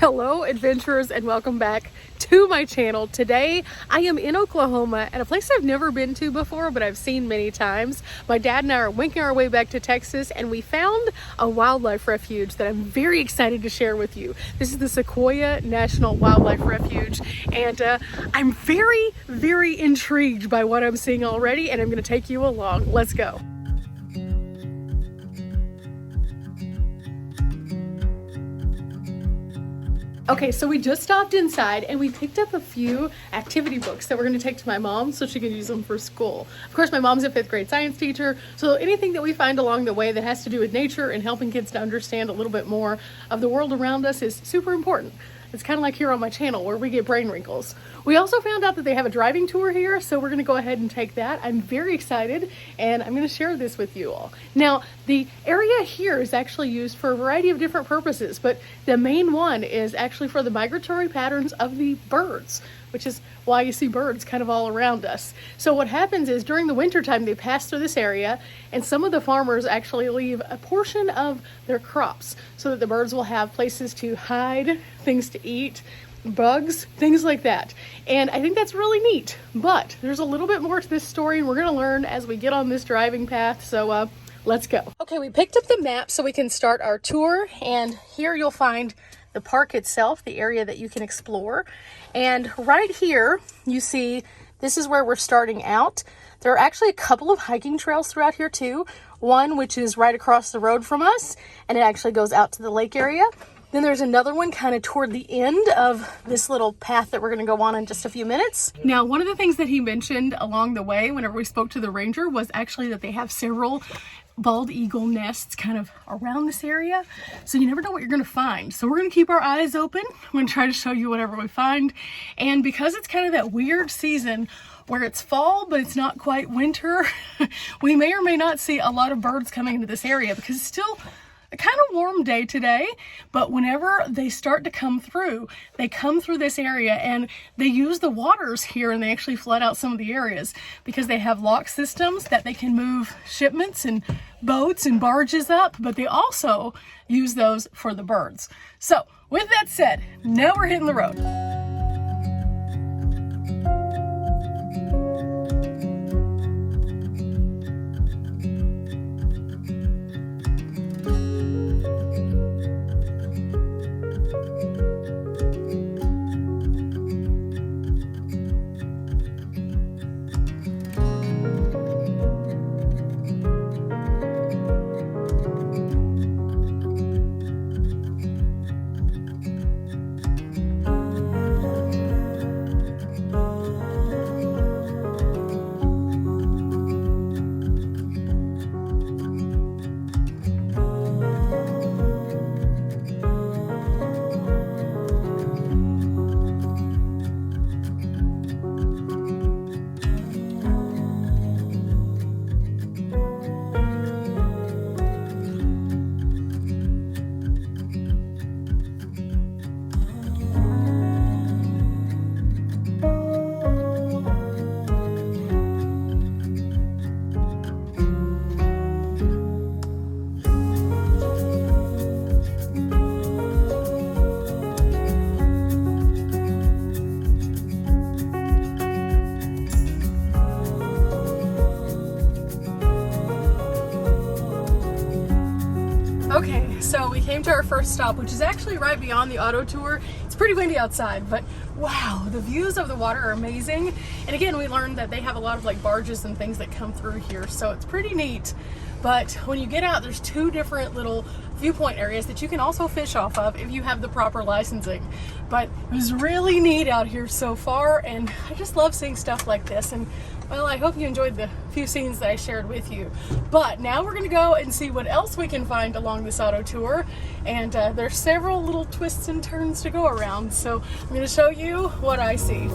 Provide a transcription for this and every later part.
Hello adventurers and welcome back to my channel. Today I am in Oklahoma at a place I've never been to before, but I've seen many times. My dad and I are winking our way back to Texas and we found a wildlife refuge that I'm very excited to share with you. This is the Sequoyah National Wildlife Refuge and I'm very intrigued by what I'm seeing already, and I'm going to take you along. Let's go. Okay, so we just stopped inside and we picked up a few activity books that we're going to take to my mom so she can use them for school. Of course, my mom's a 5th grade science teacher, so anything that we find along the way that has to do with nature and helping kids to understand a little bit more of the world around us is super important. It's kind of like here on my channel where we get brain wrinkles. We also found out that they have a driving tour here, so we're going to go ahead and take that. I'm very excited and I'm going to share this with you all. Now, the area here is actually used for a variety of different purposes, but the main one is actually for the migratory patterns of the birds, which is why you see birds kind of all around us. So what happens is during the winter time they pass through this area, and some of the farmers actually leave a portion of their crops so that the birds will have places to hide, things to eat, bugs, things like that. And I think that's really neat, but there's a little bit more to this story and we're going to learn as we get on this driving path. So let's go. Okay, we picked up the map so we can start our tour, and here you'll find the park itself, the area that you can explore. And right here you see this is where we're starting out. There are actually a couple of hiking trails throughout here too. One which is right across the road from us and it actually goes out to the lake area. Then there's another one kind of toward the end of this little path that we're going to go on in just a few minutes. Now, one of the things that he mentioned along the way whenever we spoke to the ranger was actually that they have several bald eagle nests kind of around this area, so you never know what you're going to find. So we're going to keep our eyes open. I'm going to try to show you whatever we find. And because it's kind of that weird season where it's fall but it's not quite winter, we may or may not see a lot of birds coming into this area because it's still a kind of warm day today. But whenever they start to come through, they come through this area and they use the waters here, and they actually flood out some of the areas because they have lock systems that they can move shipments and boats and barges up, but they also use those for the birds. So with that said, now we're hitting the road. Okay, so we came to our first stop, which is actually right beyond the auto tour. It's pretty windy outside, but wow, the views of the water are amazing. And again, we learned that they have a lot of like barges and things that come through here, so it's pretty neat. But when you get out, there's 2 different little viewpoint areas that you can also fish off of if you have the proper licensing. But it was really neat out here so far, and I just love seeing stuff like this. And well, I hope you enjoyed the few scenes that I shared with you. But now we're going to go and see what else we can find along this auto tour. And there's several little twists and turns to go around, so I'm going to show you what I see.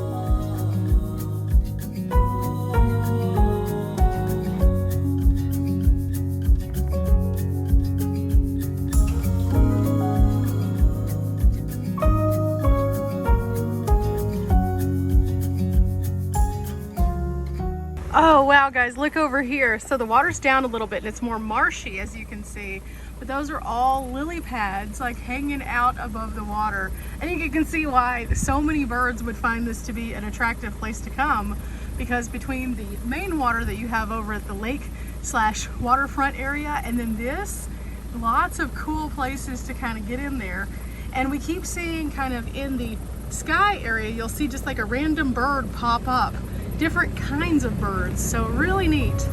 Oh wow guys, look over here. So the water's down a little bit and it's more marshy, as you can see, but those are all lily pads like hanging out above the water. I think you can see why so many birds would find this to be an attractive place to come, because between the main water that you have over at the lake / waterfront area and then this, lots of cool places to kind of get in there. And we keep seeing kind of in the sky area, you'll see just like a random bird pop up, different kinds of birds, so really neat.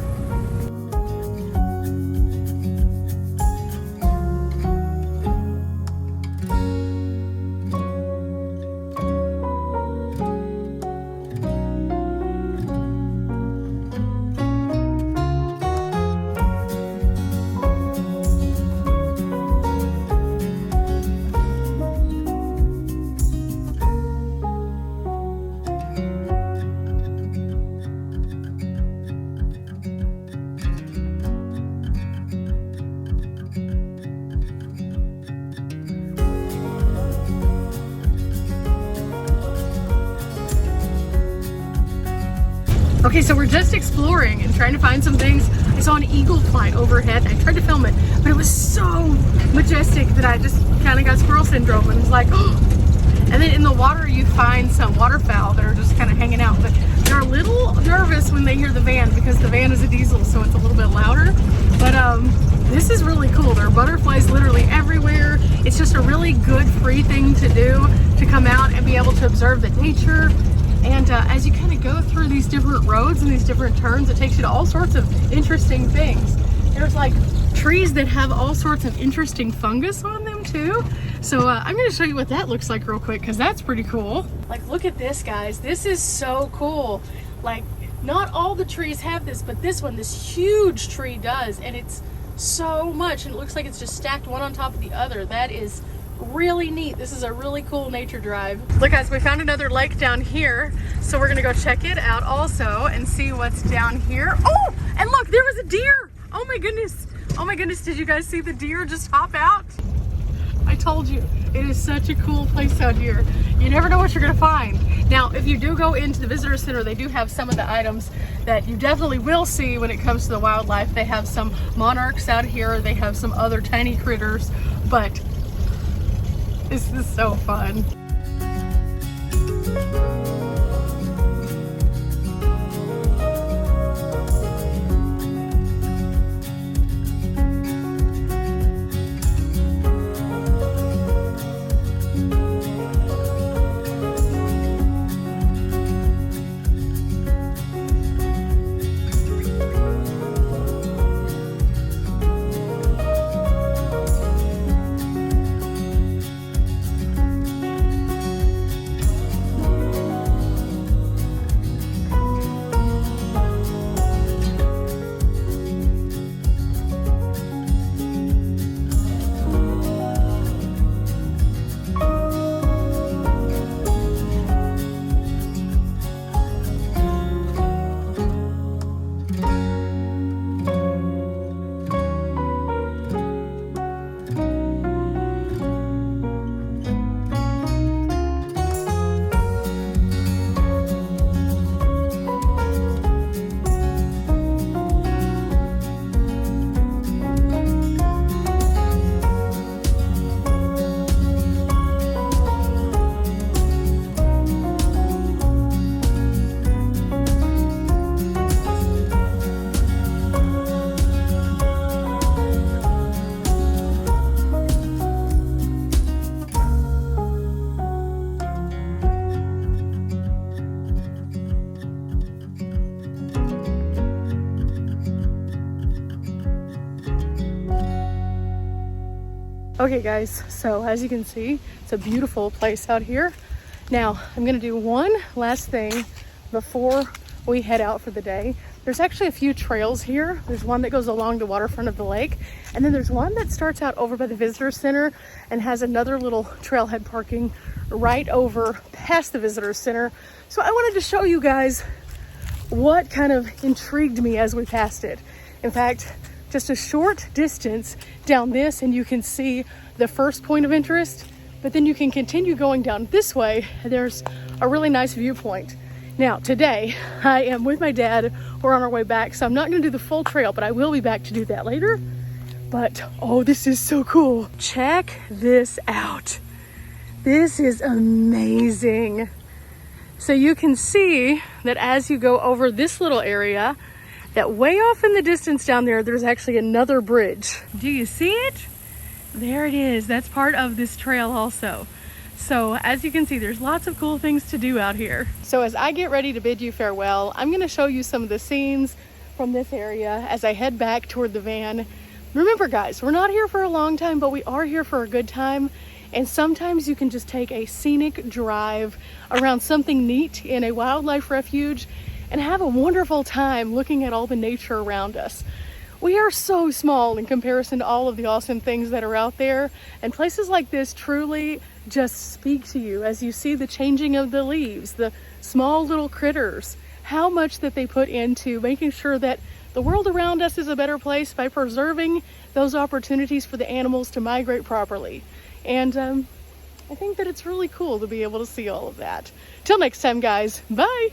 Okay, so we're just exploring and trying to find some things. I saw an eagle fly overhead and I tried to film it, but it was so majestic that I just kind of got squirrel syndrome and was like, oh. And then in the water you find some waterfowl that are just kind of hanging out, but they're a little nervous when they hear the van because the van is a diesel, so it's a little bit louder. But this is really cool. There are butterflies literally everywhere. It's just a really good free thing to do, to come out and be able to observe the nature. And as you kind of go through these different roads and these different turns, it takes you to all sorts of interesting things. There's like trees that have all sorts of interesting fungus on them too. So I'm going to show you what that looks like real quick, because that's pretty cool. Like, look at this, guys. This is so cool. Like, not all the trees have this, but this one, this huge tree does. And it's so much, and it looks like it's just stacked one on top of the other. That is really neat. This is a really cool nature drive. Look, guys, we found another lake down here, so we're gonna go check it out also and see what's down here. Oh, and look, there was a deer. Oh my goodness. Oh my goodness, did you guys see the deer just hop out? I told you, it is such a cool place out here. You never know what you're gonna find. Now, if you do go into the visitor center, they do have some of the items that you definitely will see when it comes to the wildlife. They have some monarchs out here. They have some other tiny critters, but this is so fun. Okay guys, so as you can see, it's a beautiful place out here. Now, I'm gonna do one last thing before we head out for the day. There's actually a few trails here. There's one that goes along the waterfront of the lake, and then there's one that starts out over by the visitor center and has another little trailhead parking right over past the visitor center. So I wanted to show you guys what kind of intrigued me as we passed it. In fact, just a short distance down this and you can see the first point of interest, but then you can continue going down this way and there's a really nice viewpoint. Now today I am with my dad. We're on our way back, so I'm not going to do the full trail, but I will be back to do that later. But oh, this is so cool. Check this out. This is amazing. So you can see that as you go over this little area, that way off in the distance down there, there's actually another bridge. Do you see it? There it is. That's part of this trail also. So as you can see, there's lots of cool things to do out here. So as I get ready to bid you farewell, I'm gonna show you some of the scenes from this area as I head back toward the van. Remember guys, we're not here for a long time, but we are here for a good time. And sometimes you can just take a scenic drive around something neat in a wildlife refuge and have a wonderful time looking at all the nature around us. We are so small in comparison to all of the awesome things that are out there, and places like this truly just speak to you as you see the changing of the leaves, the small little critters, how much that they put into making sure that the world around us is a better place by preserving those opportunities for the animals to migrate properly. And I think that it's really cool to be able to see all of that. Till next time, guys. Bye.